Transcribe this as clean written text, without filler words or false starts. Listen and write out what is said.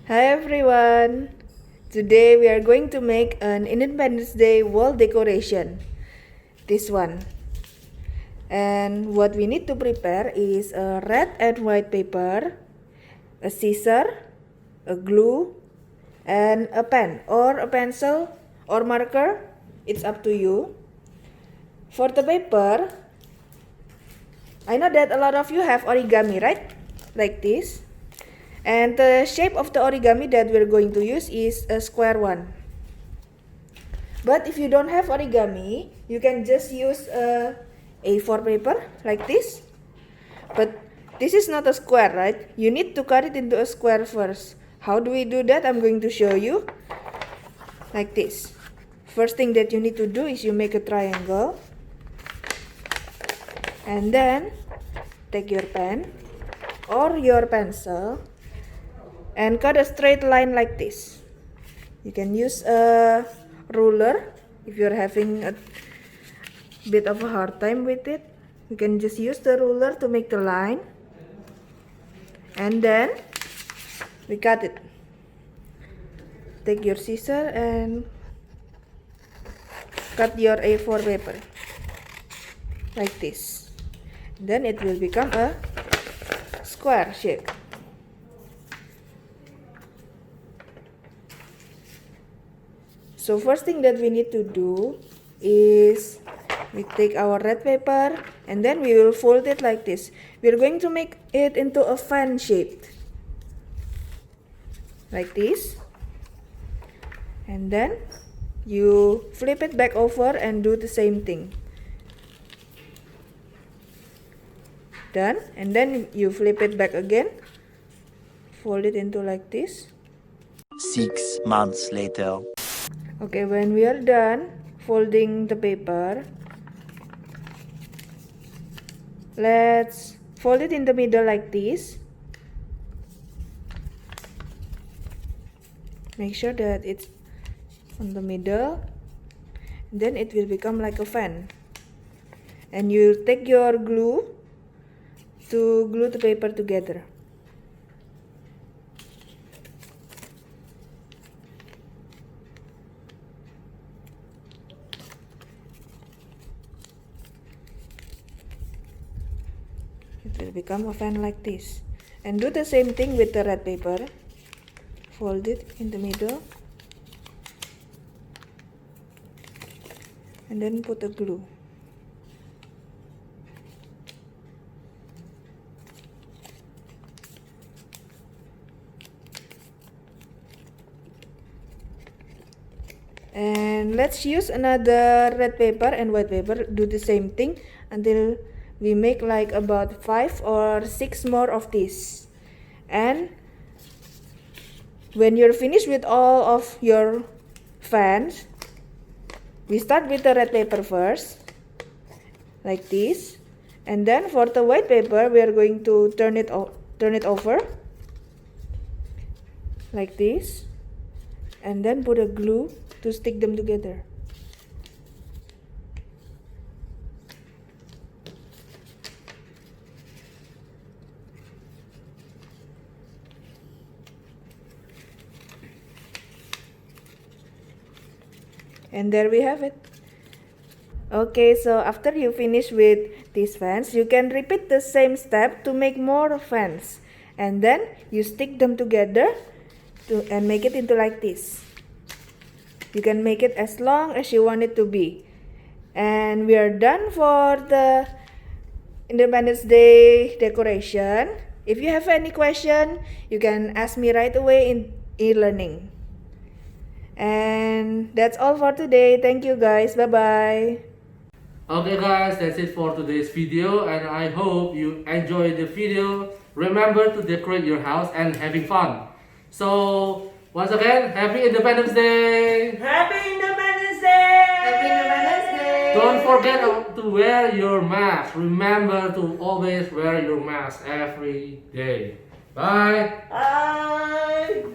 Hi everyone! Today we are going to make an Independence Day wall decoration. This one. And what we need to prepare is a red and white paper, a scissor, a glue, and a pen or a pencil or marker. It's up to you. For the paper, I know that a lot of you have origami, right? Like this. And the shape of the origami that we're going to use is a square one. But if you don't have origami, you can just use a A4 paper like this. But this is not a square, right? You need to cut it into a square first. How do we do that? I'm going to show you. Like this. First thing that you need to do is you make a triangle. And then take your pen or your pencil and cut a straight line like this. You can use a ruler if you're having a bit of a hard time with it. You can just use the ruler to make the line, and then we cut it. Take your scissor and cut your A4 paper like this. Then it will become a square shape. So first thing that we need to do is we take our red paper and then we will fold it like this. We're going to make it into a fan shape. Like this. And then you flip it back over and do the same thing. Done. And then you flip it back again. Fold it into like this. 6 months later. Okay, when we are done folding the paper, let's fold it in the middle like this. Make sure that it's on the middle, and then it will become like a fan. And you take your glue to glue the paper together. It will become a fan like this. And do the same thing with the red paper. Fold it in the middle. And then put the glue. And let's use another red paper and white paper. Do the same thing until we make like about 5 or 6 more of this. And when you're finished with all of your fans, we start with the red paper first, like this. And then for the white paper, we are going to turn it over, like this. And then put a glue to stick them together. And there we have it. Okay, so after you finish with these fans, you can repeat the same step to make more fans. And then you stick them together and make it into like this. You can make it as long as you want it to be. And we are done for the Independence Day decoration. If you have any question, you can ask me right away in e-learning. And that's all for today. Thank you guys. Bye-bye. Okay guys, that's it for today's video, and I hope you enjoyed the video. Remember to decorate your house and having fun. So once again, happy Independence Day! Happy Independence Day! Happy Independence Day! Don't forget to wear your mask. Remember to always wear your mask every day. Bye! Bye!